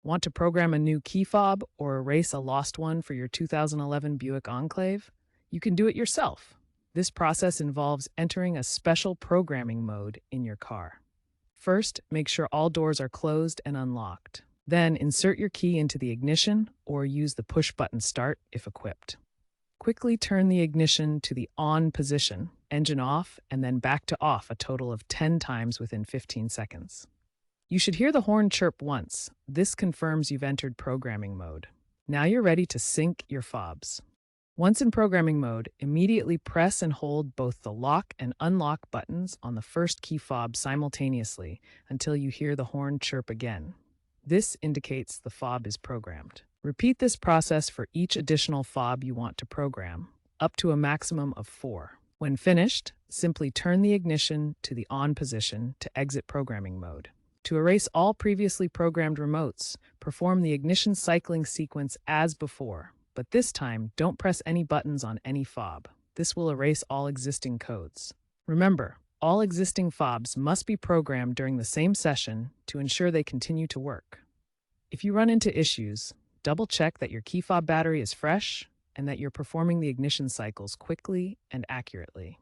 Want to program a new key fob or erase a lost one for your 2011 Buick Enclave? You can do it yourself. This process involves entering a special programming mode in your car. First, make sure all doors are closed and unlocked. Then, insert your key into the ignition or use the push-button start if equipped. Quickly turn the ignition to the on position, engine off, and then back to off a total of 10 times within 15 seconds. You should hear the horn chirp once. This confirms you've entered programming mode. Now you're ready to sync your fobs. Once in programming mode, immediately press and hold both the lock and unlock buttons on the first key fob simultaneously until you hear the horn chirp again. This indicates the fob is programmed. Repeat this process for each additional fob you want to program, up to a maximum of 4. When finished, simply turn the ignition to the on position to exit programming mode. To erase all previously programmed remotes, perform the ignition cycling sequence as before, but this time don't press any buttons on any fob. This will erase all existing codes. Remember, all existing fobs must be programmed during the same session to ensure they continue to work. If you run into issues, double-check that your key fob battery is fresh and that you're performing the ignition cycles quickly and accurately.